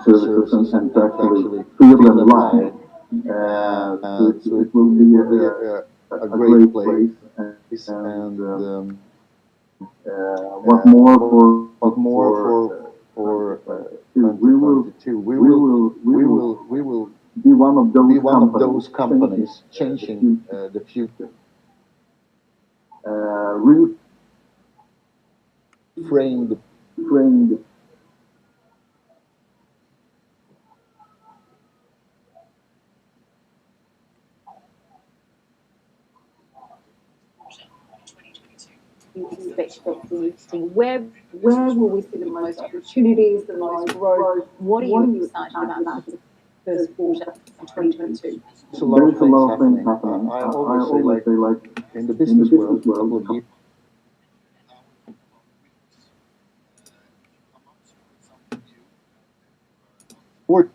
services and to actually feel them live. So it will be a great place and what more for 2022. We will be one of those companies changing the future. Reframe the expect for existing? Where will we see the most opportunities, the most growth? What are you excited about for the first quarter of 2022? There's a lot of things happening. I always say, like, in the business world, a couple of people for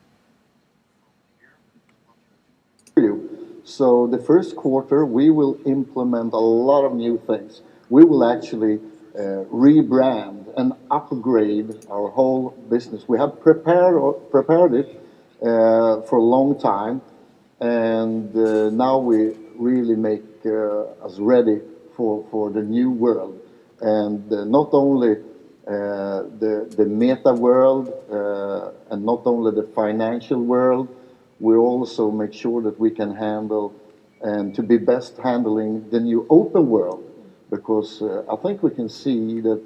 you. So the first quarter, we will implement a lot of new things. We will actually rebrand and upgrade our whole business. We have prepared it for a long time, and now we really make us ready for the new world. And not only the meta world and not only the financial world, we also make sure that we can handle and to be best handling the new open world, because I think we can see that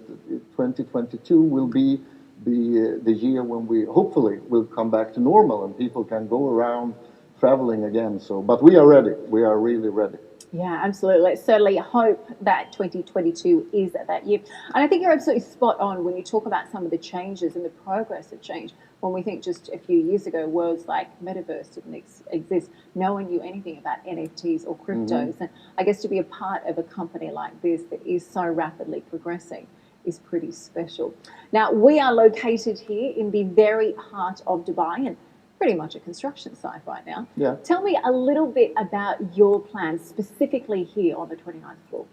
2022 will be the year when we hopefully will come back to normal and people can go around traveling again. So, but we are ready. We are really ready. Yeah, absolutely. Let's certainly hope that 2022 is that year. And I think you're absolutely spot on when you talk about some of the changes and the progress of change. When we think just a few years ago, words like metaverse didn't exist. No one knew anything about NFTs or cryptos. And I guess to be a part of a company like this that is so rapidly progressing is pretty special. Now, we are located here in the very heart of Dubai and pretty much a construction site right now. Yeah. Tell me a little bit about your plans specifically here on the 29th floor.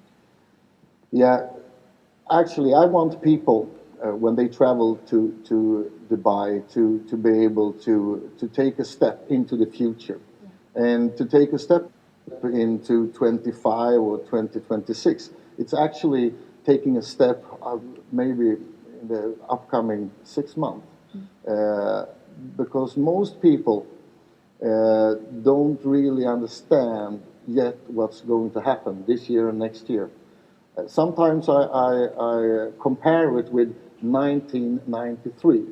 Yeah, actually, I want people when they travel to Dubai to be able to take a step into the future, and to take a step into 25 or 2026. It's actually taking a step maybe in the upcoming 6 months. Because most people don't really understand yet what's going to happen this year and next year. Sometimes I compare it with 1993.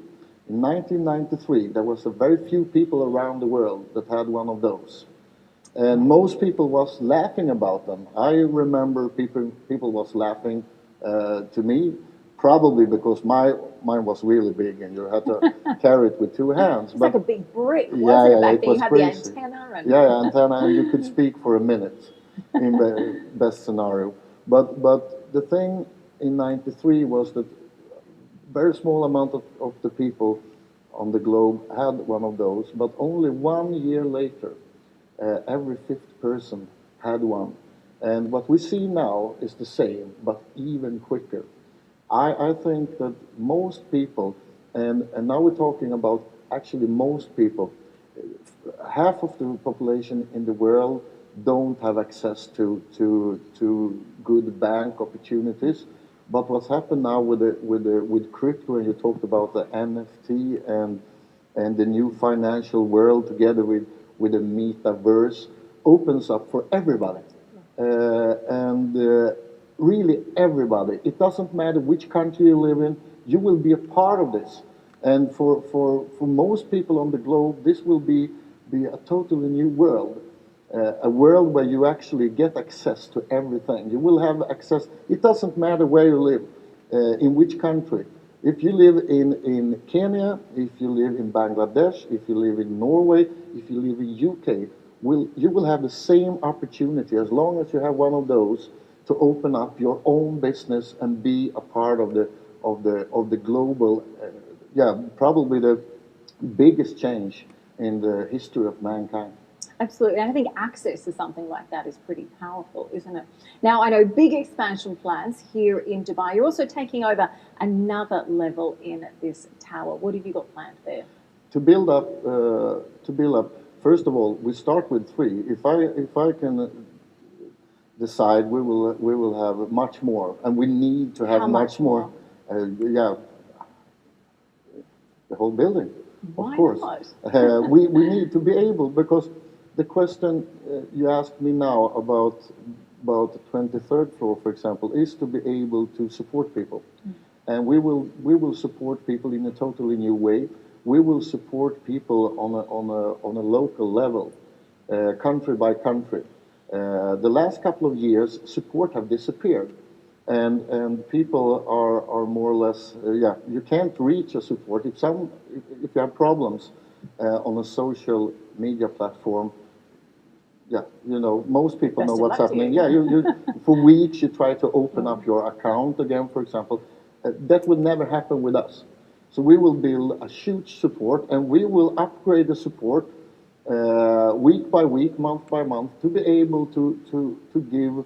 In 1993, there was a very few people around the world that had one of those. And most people was laughing about them. I remember people was laughing to me, probably because mine was really big and you had to carry it with two hands. It's like a big brick, wasn't it? Back then you had crazy. The antenna. And antenna, and you could speak for a minute in the best scenario. But the thing in 93 was that very small amount of the people on the globe had one of those, but only 1 year later, every fifth person had one. And what we see now is the same, but even quicker. I think that most people, and now we're talking about actually most people, half of the population in the world don't have access to good bank opportunities. But what's happened now with crypto, and you talked about the NFT and the new financial world together with the metaverse opens up for everybody. And really everybody. It doesn't matter which country you live in, you will be a part of this. And for most people on the globe, this will be a totally new world. A world where you actually get access to everything. You will have access, it doesn't matter where you live, in which country. If you live in Kenya, if you live in Bangladesh, if you live in Norway, if you live in UK, you will have the same opportunity as long as you have one of those to open up your own business and be a part of the global, yeah, probably the biggest change in the history of mankind. Absolutely. And I think access to something like that is pretty powerful, isn't it? Now, I know big expansion plans here in Dubai. You're also taking over another level in this tower. What have you got planned there? To build up, first of all, we start with three. If I can decide, we will have much more, and we need to have How much much more. Yeah, the whole building, Why of course. not? We need to be able, because the question you asked me now about the 23rd floor, for example, is to be able to support people. And we will support people in a totally new way. We will support people on a local level, country by country. The last couple of years, support have disappeared, and people are more or less, yeah. You can't reach a support if you have problems on a social media platform. Yeah, most people Best know of what's luck to happening. you. Yeah, you for weeks you try to open up your account again, for example. That will never happen with us. So we will build a huge support, and we will upgrade the support week by week, month by month, to be able to give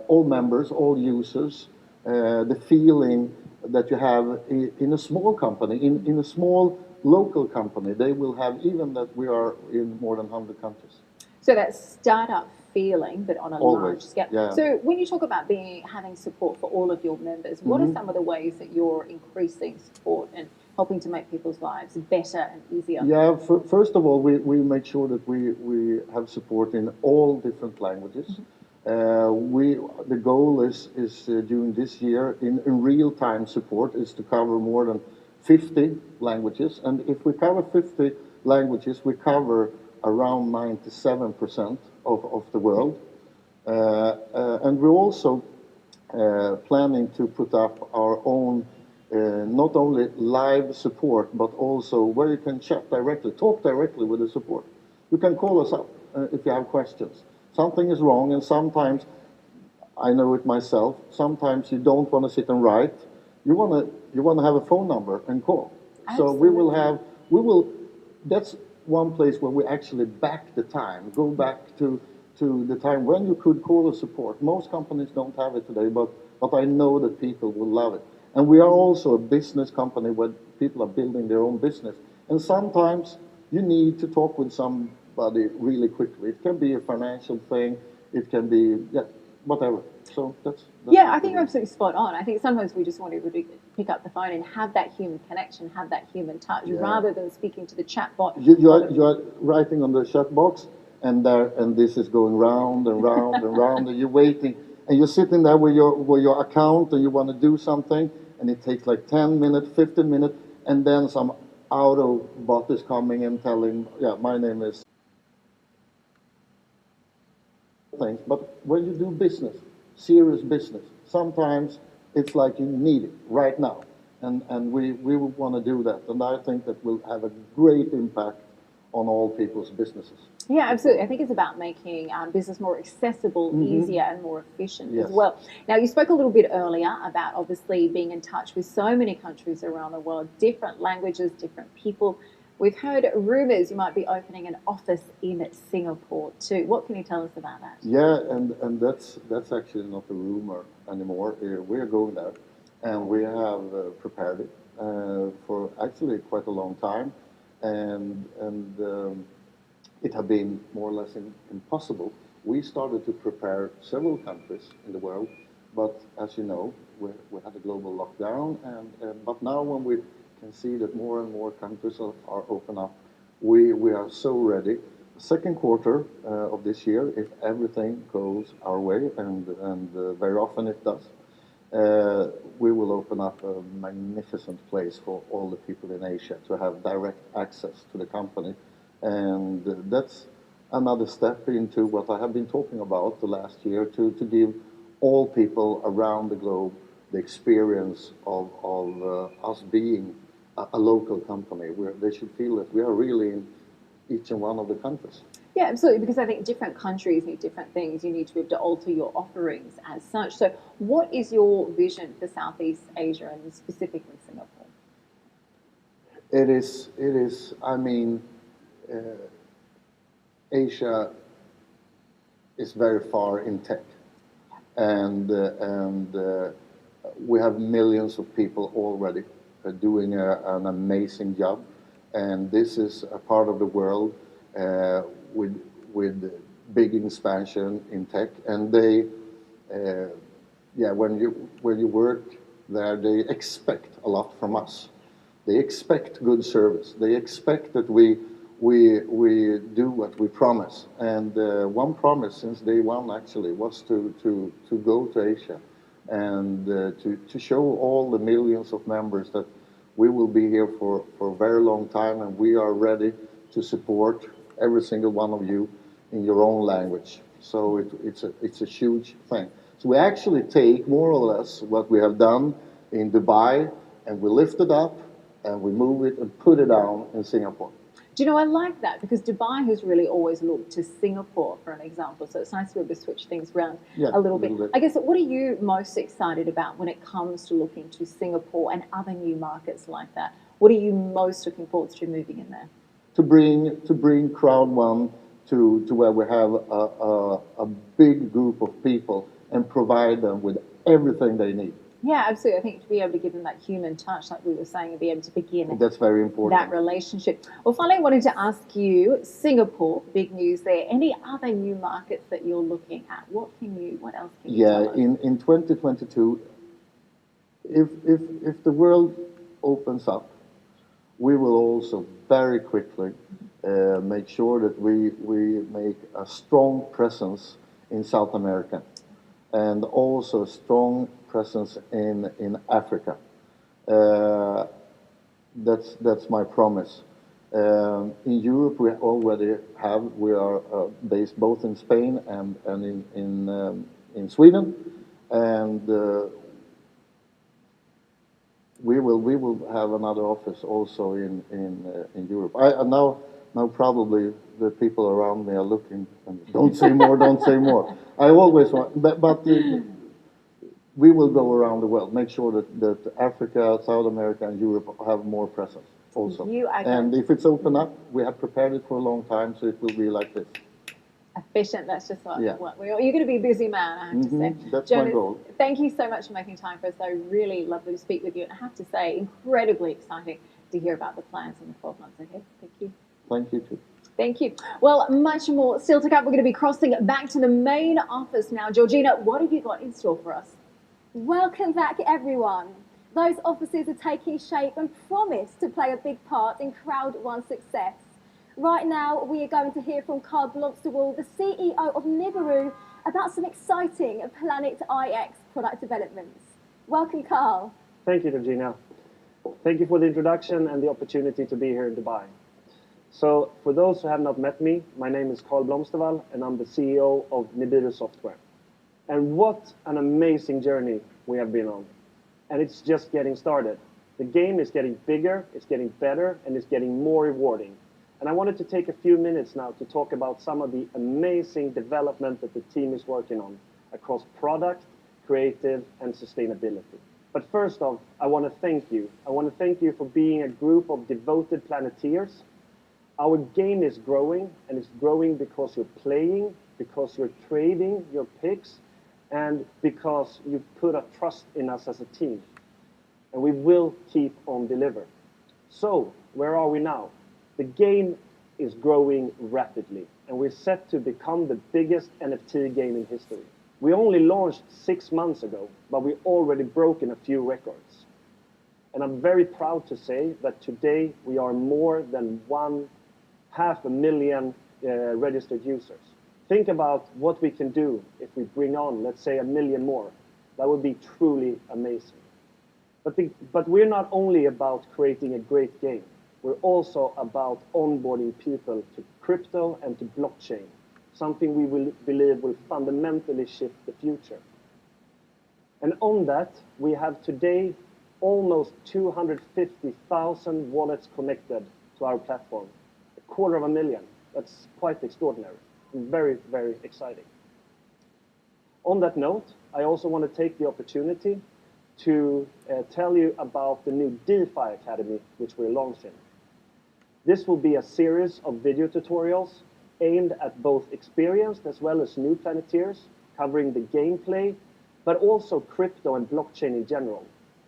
all members, all users, the feeling that you have in a small company, in a small local company. They will have, even that we are in more than 100 countries. So that startup feeling, but on a Always, large scale. yeah. So when you talk about having support for all of your members, what are some of the ways that you're increasing support and helping to make people's lives better and easier? Yeah, first of all, we make sure that we have support in all different languages. The goal is during this year in real time support is to cover more than 50 languages, and if we cover 50 languages, we cover around 97% of the world, and we're also planning to put up our own, not only live support, but also where you can chat directly, talk directly with the support. You can call us up if you have questions. Something is wrong, and sometimes, I know it myself, sometimes you don't want to sit and write. You want to have a phone number and call. So that's one place where we actually back the time, go back to the time when you could call the support. Most companies don't have it today, but I know that people will love it. And we are also a business company where people are building their own business. And sometimes you need to talk with somebody really quickly. It can be a financial thing, it can be, yeah, whatever. So that's Yeah, I think you're absolutely spot on. I think sometimes we just want to pick up the phone and have that human connection, have that human touch, Yeah. rather than speaking to the chatbot. You are writing on the chat box, and this is going round and round and round, and you're waiting, and you're sitting there with your account, and you want to do something, and it takes like 10 minutes, 15 minutes, and then some auto bot is coming and telling, yeah, my name is things. But when you do business, serious business, sometimes it's like you need it right now. And we want to do that. And I think that will have a great impact on all people's businesses. Yeah, absolutely. I think it's about making business more accessible, easier, and more efficient Yes. as well. Now, you spoke a little bit earlier about obviously being in touch with so many countries around the world, different languages, different people. We've heard rumors you might be opening an office in Singapore too. What can you tell us about that? Yeah, and that's actually not a rumor anymore. We are going there, and we have prepared it for actually quite a long time. and it had been more or less impossible. We started to prepare several countries in the world, but as you know, we had a global lockdown, but now when we can see that more and more countries are open up, we are so ready. Second quarter of this year, if everything goes our way, and very often it does, we will open up a magnificent place for all the people in Asia to have direct access to the company. And that's another step into what I have been talking about the last year, to give all people around the globe the experience of us being a local company, where they should feel that we are really in each and one of the countries. Yeah, absolutely, because I think different countries need different things. You need to be able to alter your offerings as such. So what is your vision for Southeast Asia and specifically Singapore? It is, I mean, Asia is very far in tech, and we have millions of people already doing an amazing job, and this is a part of the world with big expansion in tech, and they, yeah, when you work there, they expect a lot from us. They expect good service. They expect that we do what we promise. And one promise since day one actually was to go to Asia and to show all the millions of members that we will be here for a very long time, and we are ready to support every single one of you in your own language. So it's a huge thing. So we actually take more or less what we have done in Dubai, and we lift it up and we move it and put it down in Singapore. Do you know, I like that because Dubai has really always looked to Singapore for an example. So it's nice to be able to switch things around a little bit. I guess, what are you most excited about when it comes to looking to Singapore and other new markets like that? What are you most looking forward to moving in there? To bring Crowd1 to where we have a big group of people and provide them with everything they need. Yeah, absolutely. I think to be able to give them that human touch, like we were saying, and be able to begin that's very important. That relationship. Well, finally, I wanted to ask you, Singapore, big news there. Any other new markets that you're looking at? What else can you tell us? In 2022, if the world opens up, we will also very quickly make sure that we make a strong presence in South America, and also a strong presence in Africa. That's my promise. In Europe, we already we are based both in Spain and in Sweden, and we will have another office also in Europe. Now probably the people around me are looking and don't say more, don't say more. I always want, but we will go around the world, make sure that Africa, South America, and Europe have more presence also. And if it's open up, we have prepared it for a long time, so it will be like this. Efficient, that's just what you're going to be a busy man, I have to say. That's Jonas, my goal. Thank you so much for making time for us. So really lovely to speak with you, and I have to say, incredibly exciting to hear about the plans in the 12 months ahead. Thank you. Thank you too. Thank you. Well, much more still to come. We're going to be crossing back to the main office now. Georgina, what have you got in store for us? Welcome back, everyone. Those offices are taking shape and promise to play a big part in Crowd1's success. Right now, we are going to hear from Carl Blomsterwall, the CEO of Nibiru, about some exciting Planet IX product developments. Welcome, Carl. Thank you, Georgina. Thank you for the introduction and the opportunity to be here in Dubai. So, for those who have not met me, my name is Carl Blomsterwall, and I'm the CEO of Nibiru Software. And what an amazing journey we have been on. And it's just getting started. The game is getting bigger, it's getting better, and it's getting more rewarding. And I wanted to take a few minutes now to talk about some of the amazing development that the team is working on across product, creative, and sustainability. But first off, I want to thank you. I want to thank you for being a group of devoted Planeteers. Our game is growing, and it's growing because you're playing, because you're trading your picks, and because you put a trust in us as a team. And we will keep on delivering. So, where are we now? The game is growing rapidly, and we're set to become the biggest NFT game in history. We only launched 6 months ago, but we've already broken a few records. And I'm very proud to say that today we are more than 500,000 registered users. Think about what we can do if we bring on, let's say, 1 million more. That would be truly amazing. But we're not only about creating a great game. We're also about onboarding people to crypto and to blockchain, something we believe will fundamentally shift the future. And on that, we have today almost 250,000 wallets connected to our platform. 250,000. That's quite extraordinary and very, very exciting. On that note, I also want to take the opportunity to tell you about the new DeFi Academy, which we're launching. This will be a series of video tutorials aimed at both experienced as well as new Planeteers, covering the gameplay, but also crypto and blockchain in general.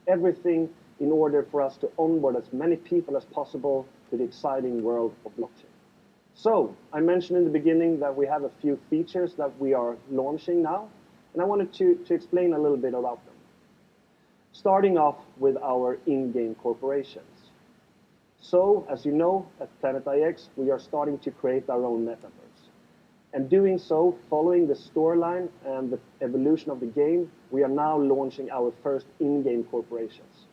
Everything in order for us to onboard as many people as possible to the exciting world of blockchain. So, I mentioned in the beginning that we have a few features that we are launching now, and I wanted to explain a little bit about them. Starting off with our in-game corporations. So, as you know, at PlanetIX, we are starting to create our own metaverse. And doing so, following the storyline and the evolution of the game, we are now launching our first in-game corporations.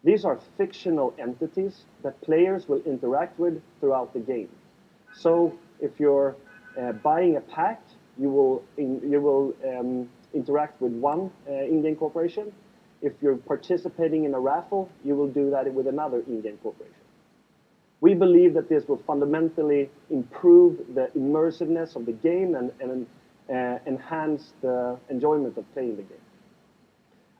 These are fictional entities that players will interact with throughout the game. So, if you're buying a pack, you will interact with one in-game corporation. If you're participating in a raffle, you will do that with another in-game corporation. We believe that this will fundamentally improve the immersiveness of the game and enhance the enjoyment of playing the game.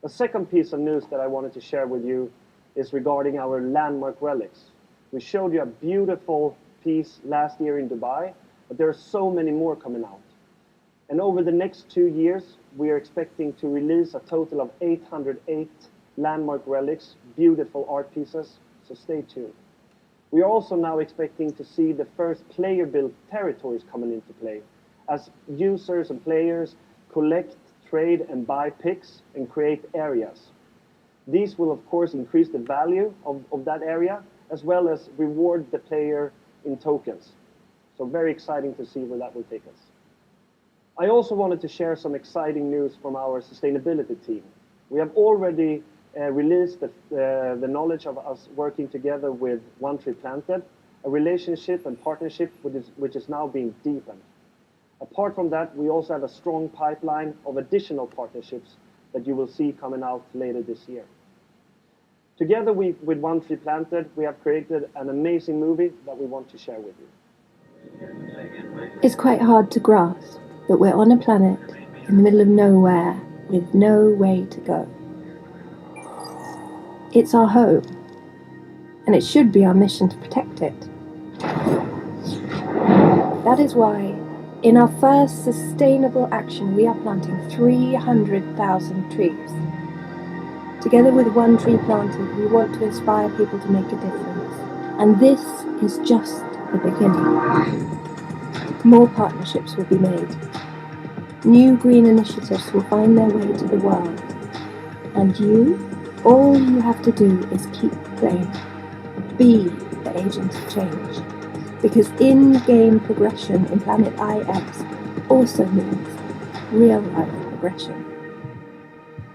A second piece of news that I wanted to share with you is regarding our landmark relics. We showed you a beautiful piece last year in Dubai, but there are so many more coming out. And over the next 2 years, we are expecting to release a total of 808 landmark relics, beautiful art pieces, so stay tuned. We are also now expecting to see the first player-built territories coming into play, as users and players collect, trade, and buy picks and create areas. These will, of course, increase the value of that area, as well as reward the player in tokens. So very exciting to see where that will take us. I also wanted to share some exciting news from our sustainability team. We have already released the knowledge of us working together with One Tree Planted, a relationship and partnership which is now being deepened. Apart from that, we also have a strong pipeline of additional partnerships that you will see coming out later this year. Together with One Tree Planted, we have created an amazing movie that we want to share with you. It's quite hard to grasp that we're on a planet in the middle of nowhere with no way to go. It's our home, and it should be our mission to protect it. That is why, in our first sustainable action, we are planting 300,000 trees. Together with One Tree Planted, we want to inspire people to make a difference. And this is just the beginning. More partnerships will be made. New green initiatives will find their way to the world. And you, all you have to do is keep playing. Be the agent of change. Because in-game progression in Planet IX also means real-life progression.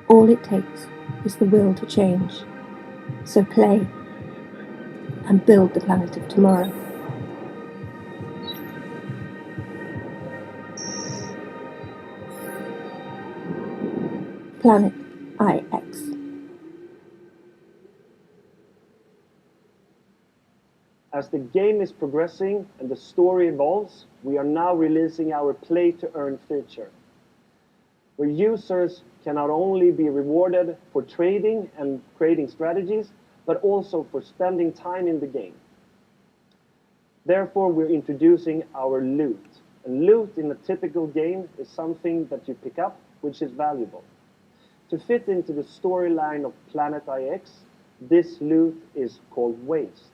All it takes is the will to change. So play and build the planet of tomorrow. Planet IX. As the game is progressing and the story evolves, we are now releasing our play-to-earn feature, where users can not only be rewarded for trading and creating strategies, but also for spending time in the game. Therefore, we're introducing our loot. And loot in a typical game is something that you pick up, which is valuable. To fit into the storyline of Planet IX, this loot is called waste.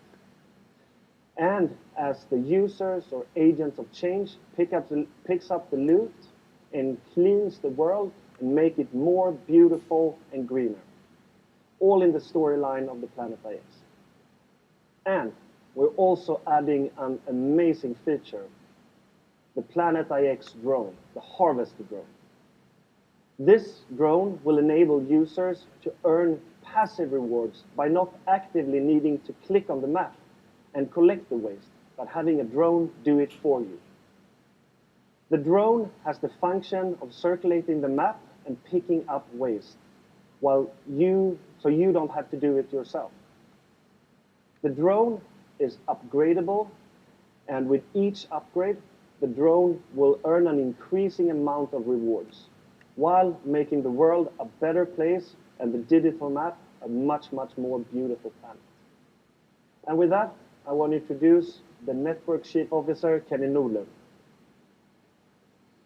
And as the users or agents of change picks up the loot and cleans the world and make it more beautiful and greener. All in the storyline of the Planet IX. And we're also adding an amazing feature, the Planet IX drone, the Harvester drone. This drone will enable users to earn passive rewards by not actively needing to click on the map and collect the waste, but having a drone do it for you. The drone has the function of circulating the map and picking up waste, so you don't have to do it yourself. The drone is upgradable, and with each upgrade, the drone will earn an increasing amount of rewards, while making the world a better place and the digital map a much, much more beautiful planet. And with that, I want to introduce the Network Chief Officer, Kenny Nordlund.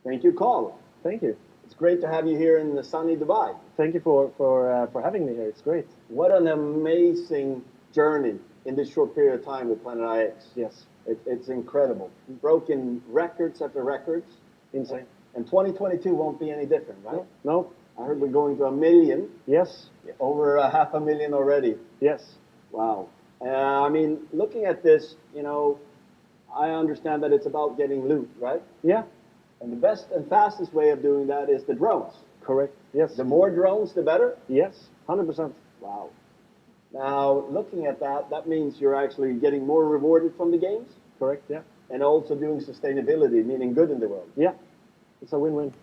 Thank you, Carl. Thank you. It's great to have you here in the sunny Dubai. Thank you for having me here. It's great. What an amazing journey in this short period of time with Planet IX. Yes. It's incredible. Broken records after records. Insane. And 2022 won't be any different, right? No. I heard we're going to 1 million. Yes. Over 500,000 already. Yes. Wow. I mean, looking at this, I understand that it's about getting loot, right? Yeah. And the best and fastest way of doing that is the drones. Correct. Yes. The more drones, the better? Yes. 100%. Wow. Now, looking at that, that means you're actually getting more rewarded from the games Correct. Yeah. and also doing sustainability, meaning good in the world. Yeah. It's a win-win.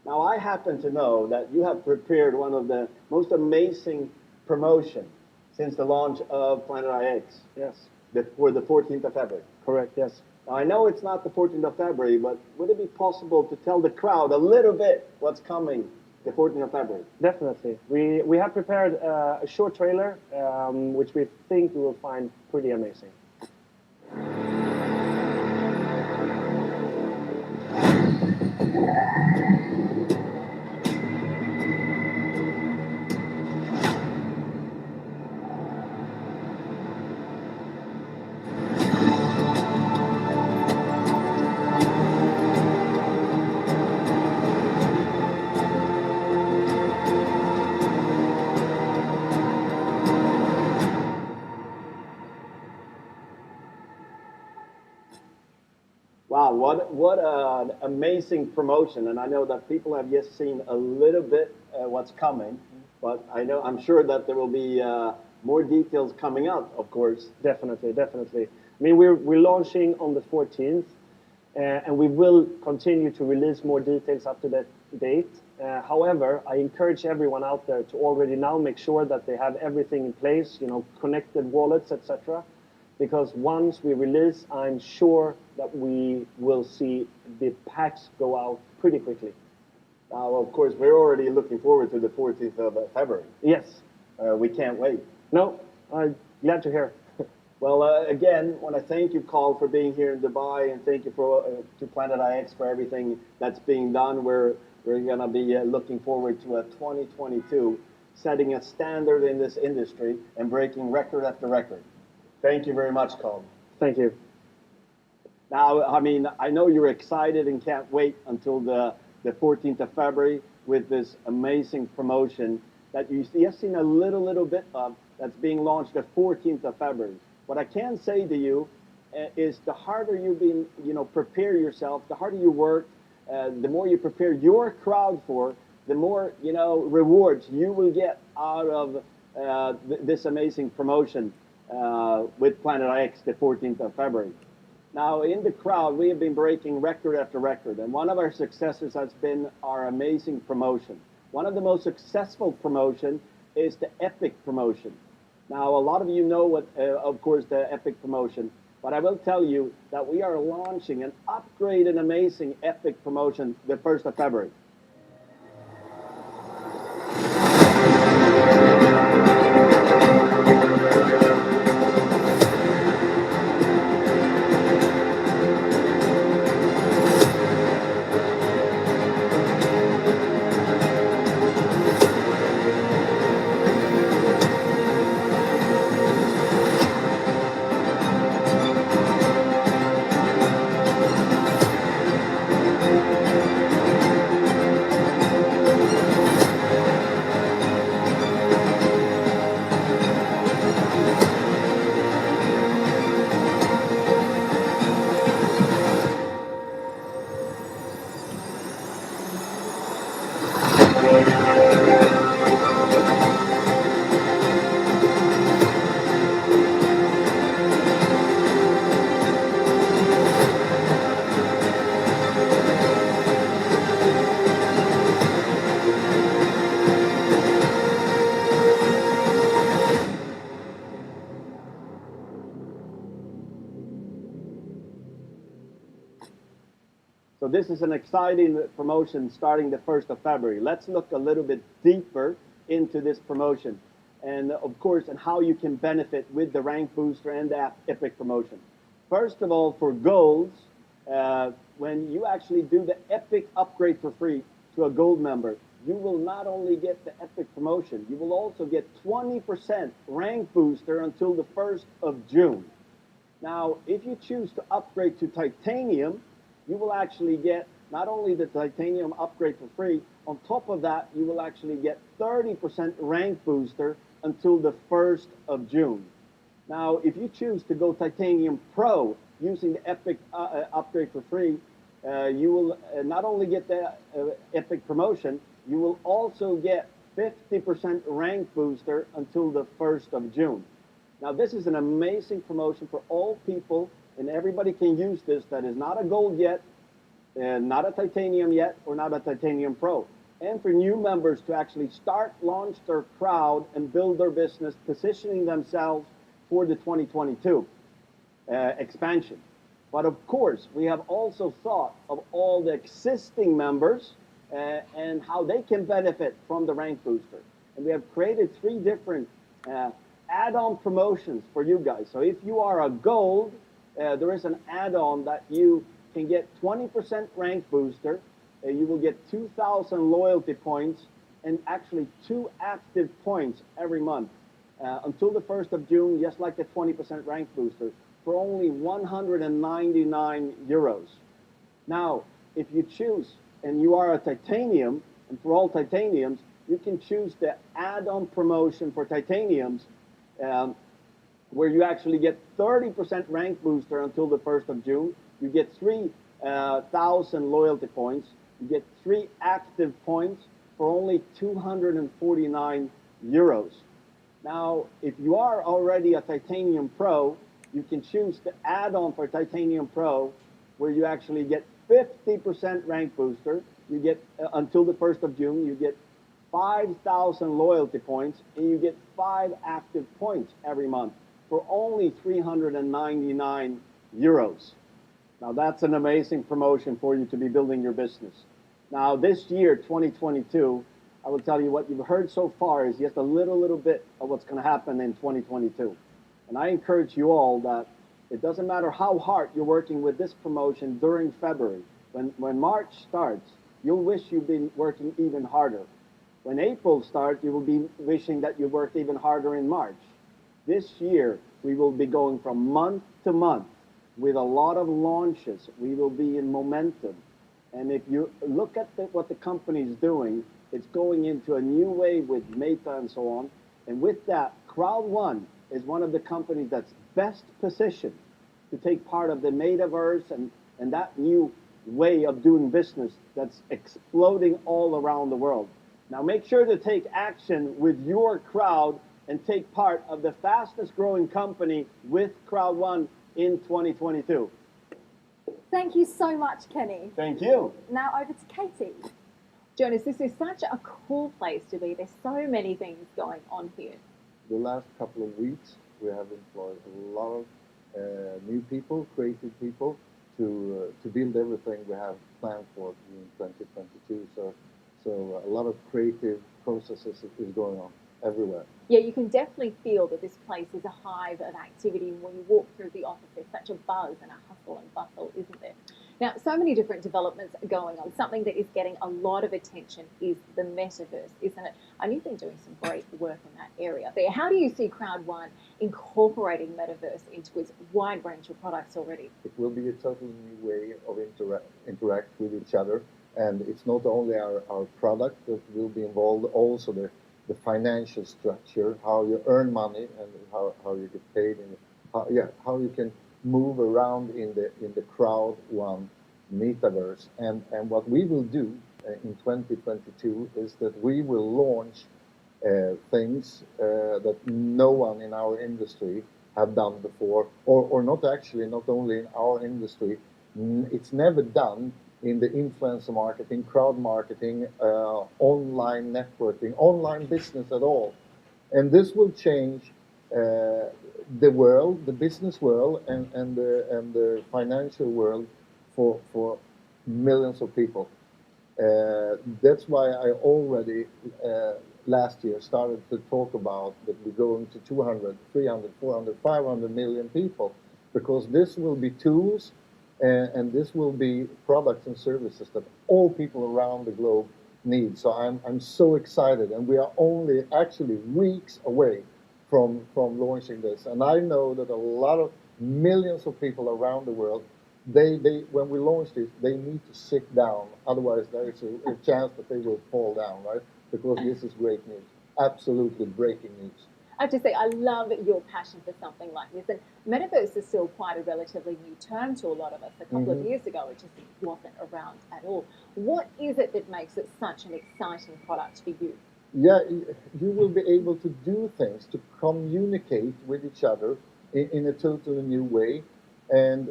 Now, I happen to know that you have prepared one of the most amazing promotion since the launch of Planet IX Yes. for the 14th of February. Correct. Yes. Now, I know it's not the 14th of February, but would it be possible to tell the crowd a little bit what's coming the 14th of February? Definitely. We have prepared a short trailer, which we think you will find pretty amazing. Wow, what an amazing promotion! And I know that people have just seen a little bit what's coming, but I'm sure that there will be more details coming out, of course. Definitely. Definitely. I mean, we're launching on the 14th, and we will continue to release more details up to that date. However, I encourage everyone out there to already now make sure that they have everything in place, connected wallets, etc. Because once we release, I'm sure that we will see the packs go out pretty quickly. Now, of course, we're already looking forward to the 14th of February. Yes. We can't wait. No, I'm glad to hear. Well, again, I want to thank you, Carl, for being here in Dubai, and thank you to Planet IX for everything that's being done. We're going to be looking forward to a 2022, setting a standard in this industry and breaking record after record. Thank you very much, Carl. Thank you. Now, I mean, I know you're excited and can't wait until the 14th of February with this amazing promotion that you have seen a little bit of that's being launched the 14th of February. What I can say to you is the harder you prepare yourself, the harder you work, the more you prepare your crowd for, the more, rewards you will get out of this amazing promotion with Planet IX the 14th of February. Now, in the crowd, we have been breaking record after record, and one of our successes has been our amazing promotion. One of the most successful promotion is the Epic promotion. Now, a lot of you know what, of course, the Epic promotion, but I will tell you that we are launching an upgraded, amazing Epic promotion the 1st of February. this is an exciting promotion starting the 1st of February. Let's look a little bit deeper into this promotion and of course, and how you can benefit with the rank booster and the Epic promotion. First of all, for golds, when you actually do the Epic upgrade for free to a gold member, you will not only get the Epic promotion, you will also get 20% rank booster until the 1st of June. Now, if you choose to upgrade to titanium, you will actually get not only the titanium upgrade for free, on top of that, you will actually get 30% rank booster until the 1st of June. Now, if you choose to go titanium pro using the Epic upgrade for free, you will not only get the Epic promotion, you will also get 50% rank booster until the 1st of June. Now, this is an amazing promotion for all people, and everybody can use this that is not a gold yet, not a titanium yet, or not a titanium pro. And for new members to actually launch their crowd and build their business, positioning themselves for the 2022 expansion. But of course, we have also thought of all the existing members and how they can benefit from the rank booster. And we have created 3 different add-on promotions for you guys. So if you are a gold, there is an add-on that you can get 20% rank booster. You will get 2,000 loyalty points and actually 2 active points every month until the 1st of June, just like the 20% rank booster, for only 199 euros. Now, if you choose and you are a titanium, and for all titaniums, you can choose the add-on promotion for titaniums where you actually get 30% rank booster until the 1st of June. You get 3,000 loyalty points. You get 3 active points for only 249 euros. Now, if you are already a Titanium Pro, you can choose the add-on for Titanium Pro, where you actually get 50% rank booster. You get, until the 1st of June, you get 5,000 loyalty points, and you get 5 active points every month for only 399 euros. Now, that's an amazing promotion for you to be building your business. Now, this year, 2022, I will tell you what you've heard so far is just a little bit of what's going to happen in 2022. And I encourage you all that it doesn't matter how hard you're working with this promotion during February. When March starts, you'll wish you've been working even harder. When April starts, you will be wishing that you worked even harder in March. This year, we will be going from month to month with a lot of launches. We will be in momentum. And if you look at what the company is doing, it's going into a new way with Meta and so on. And with that, Crowd1 is one of the companies that's best positioned to take part of the metaverse and that new way of doing business that's exploding all around the world. Now make sure to take action with your crowd and take part of the fastest growing company with Crowd1 in 2022. Thank you so much, Kenny. Thank you. Now over to Katie. Jonas, this is such a cool place to be. There's so many things going on here. The last couple of weeks, we have employed a lot of new people, creative people, to build everything we have planned for in 2022. So a lot of creative processes is going on everywhere. Yeah, you can definitely feel that this place is a hive of activity. When you walk through the office, there's such a buzz and a hustle and bustle, isn't there? Now, so many different developments are going on. Something that is getting a lot of attention is the metaverse, isn't it? And you've been doing some great work in that area there. How do you see Crowd1 incorporating metaverse into its wide range of products already? It will be a totally new way of interact with each other. And it's not only our product that will be involved, also the financial structure, how you earn money and how you get paid, and how you can move around in the Crowd1 metaverse. And what we will do in 2022 is that we will launch things that no one in our industry have done before, or not only in our industry. It's never done in the influencer marketing, crowd marketing, online networking, online business at all. And this will change the world, the business world, and the financial world for millions of people. That's why I already last year started to talk about that we're going to 200, 300, 400, 500 million people, because this will be tools and this will be products and services that all people around the globe need. So I'm so excited, and we are only actually weeks away from launching this. And I know that a lot of millions of people around the world, they when we launch this, they need to sit down. Otherwise, there is a chance that they will fall down, right? Because this is great news, absolutely breaking news. I have to say, I love your passion for something like this. And metaverse is still quite a relatively new term to a lot of us. A couple of years ago, it just wasn't around at all. What is it that makes it such an exciting product for you? Yeah, you will be able to do things, to communicate with each other in a totally new way, and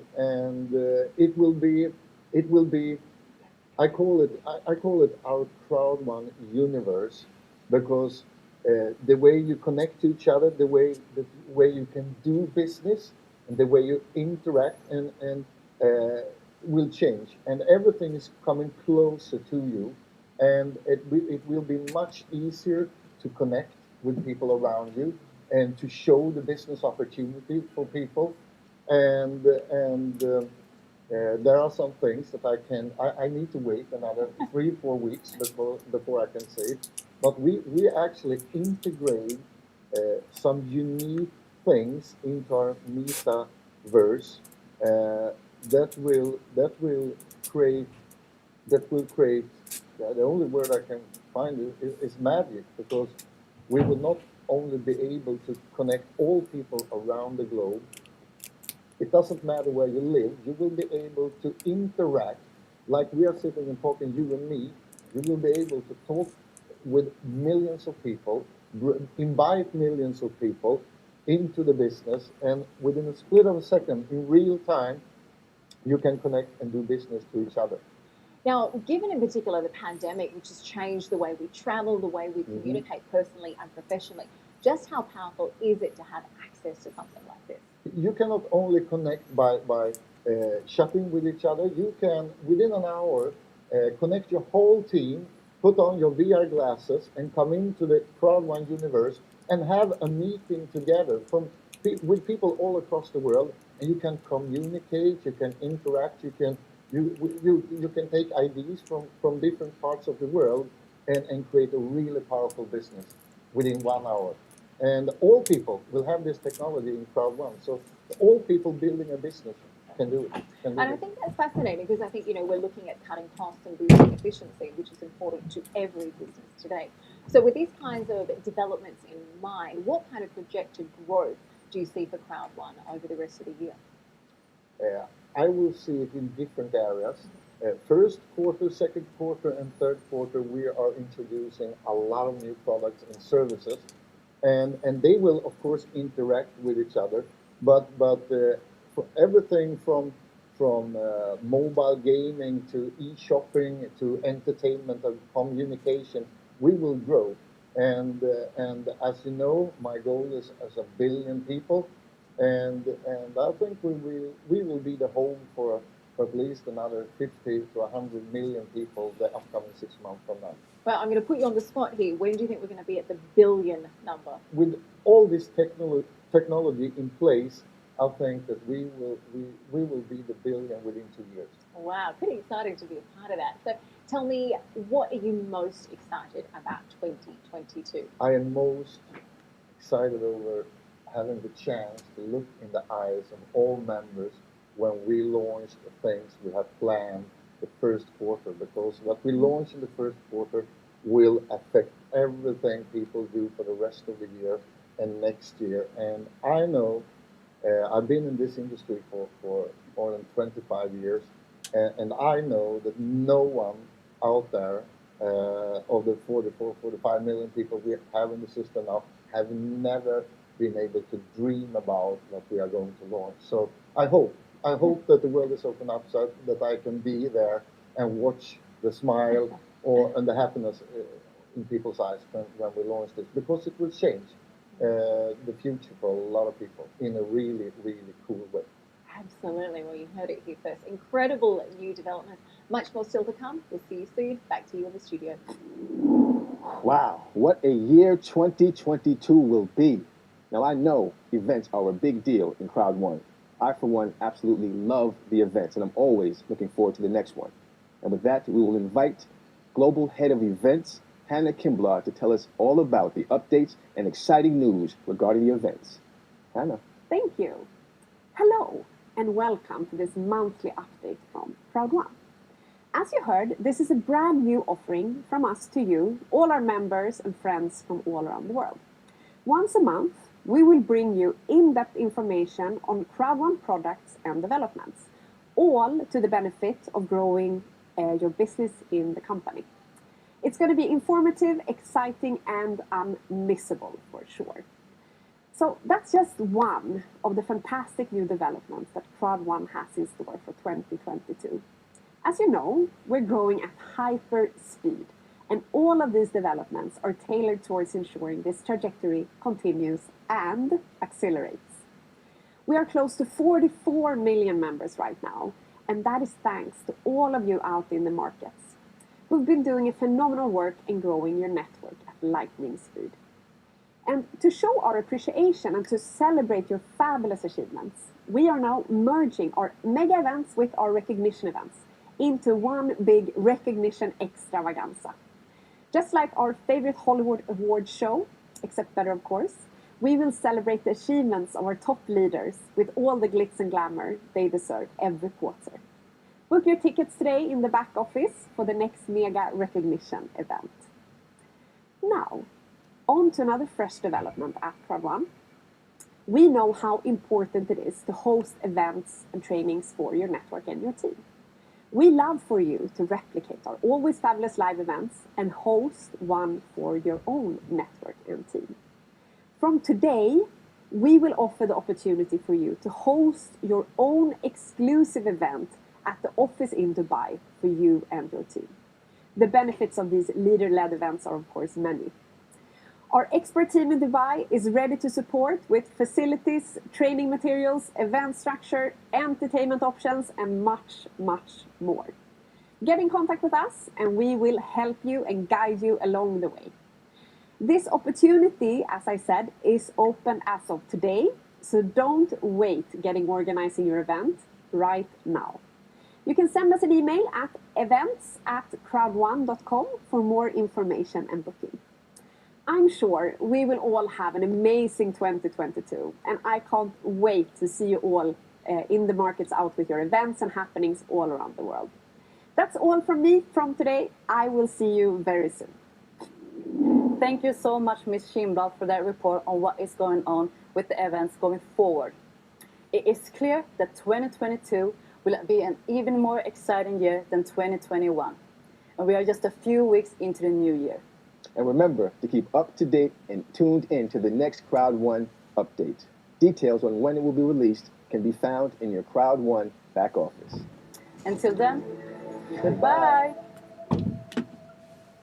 it will be. I call it our Crowd1 universe, because the way you connect to each other, the way you can do business, and the way you interact and uh, will change, and everything is coming closer to you, and it will be much easier to connect with people around you and to show the business opportunity for people, and there are some things that I need to wait another 3 4 weeks before I can say it. But we actually integrate some unique things into our metaverse uh, that will create that will create. The only word I can find is magic, because we will not only be able to connect all people around the globe. It doesn't matter where you live, you will be able to interact like we are sitting and talking, you and me. You will be able to talk with millions of people, invite millions of people into the business, and within a split of a second, in real time, you can connect and do business to each other. Now, given in particular the pandemic, which has changed the way we travel, the way we communicate personally and professionally, just how powerful is it to have access to something like this? You cannot only connect by chatting with each other. You can, within an hour, connect your whole team, put on your VR glasses, and come into the Crowd1 universe and have a meeting together with people all across the world. And you can communicate, you can interact, you can take ideas from different parts of the world, and create a really powerful business within 1 hour. And all people will have this technology in Crowd1. So all people building a business can do it. And I think that's fascinating, because I think, we're looking at cutting costs and boosting efficiency, which is important to every business today. So with these kinds of developments in mind, what kind of projected growth do you see for Crowd1 over the rest of the year? I will see it in different areas. First quarter, second quarter, and third quarter, we are introducing a lot of new products and services, and they will of course interact with each other. But for everything from mobile gaming to e-shopping to entertainment and communication, we will grow. And as you know, my goal is as 1 billion people, and I think we will be the home for at least another 50 to 100 million people the upcoming 6 months from now. Well, I'm going to put you on the spot here. When do you think we're going to be at the billion number? With all this technology in place, I think that we will be the billion within 2 years. Wow, pretty exciting to be a part of that. So tell me, what are you most excited about 2022? I am most excited over having the chance to look in the eyes of all members when we launch the things we have planned the first quarter, because what we launch in the first quarter will affect everything people do for the rest of the year and next year. And I know, I've been in this industry for more than 25 years, and I know that no one out there of the 44, 45 million people we have in the system now have never been able to dream about what we are going to launch. So I hope that the world is open up so that I can be there and watch the smile and the happiness in people's eyes when we launch this, because it will change the future for a lot of people in a really, really cool way. Absolutely. Well, you heard it here first. Incredible new developments. Much more still to come. We'll see you soon. Back to you in the studio. Wow, what a year 2022 will be. Now, I know events are a big deal in Crowd1. I, for one, absolutely love the events, and I'm always looking forward to the next one. And with that, we will invite Global Head of Events, Hannah Kimblaw, to tell us all about the updates and exciting news regarding the events. Hannah. Thank you. Hello, and welcome to this monthly update from Crowd1. As you heard, this is a brand new offering from us to you, all our members and friends from all around the world. Once a month, we will bring you in-depth information on Crowd1 products and developments, all to the benefit of growing your business in the company. It's going to be informative, exciting, and unmissable for sure. So that's just one of the fantastic new developments that Crowd1 has in store for 2022. As you know, we're growing at hyper speed, and all of these developments are tailored towards ensuring this trajectory continues and accelerates. We are close to 44 million members right now, and that is thanks to all of you out in the markets. We've been doing a phenomenal work in growing your network at lightning speed. And to show our appreciation and to celebrate your fabulous achievements, we are now merging our mega events with our recognition events into one big recognition extravaganza. Just like our favorite Hollywood award show, except better of course, we will celebrate the achievements of our top leaders with all the glitz and glamour they deserve every quarter. Book your tickets today in the back office for the next mega recognition event. Now, on to another fresh development at Crowd1. We know how important it is to host events and trainings for your network and your team. We love for you to replicate our always fabulous live events and host one for your own network and team. From today, we will offer the opportunity for you to host your own exclusive event at the office in Dubai for you and your team. The benefits of these leader-led events are of course many. Our expert team in Dubai is ready to support with facilities, training materials, event structure, entertainment options, and much, much more. Get in contact with us and we will help you and guide you along the way. This opportunity, as I said, is open as of today, so don't wait getting organizing your event right now. You can send us an email at events@crowd1.com for more information and booking. I'm sure we will all have an amazing 2022, and I can't wait to see you all in the markets out with your events and happenings all around the world. That's all from me from today. I will see you very soon. Thank you so much, Ms. Kimblaw, for that report on what is going on with the events going forward. It is clear that 2022 will be an even more exciting year than 2021, and we are just a few weeks into the new year. And remember to keep up to date and tuned in to the next Crowd1 update. Details on when it will be released can be found in your Crowd1 back office. Until then, goodbye.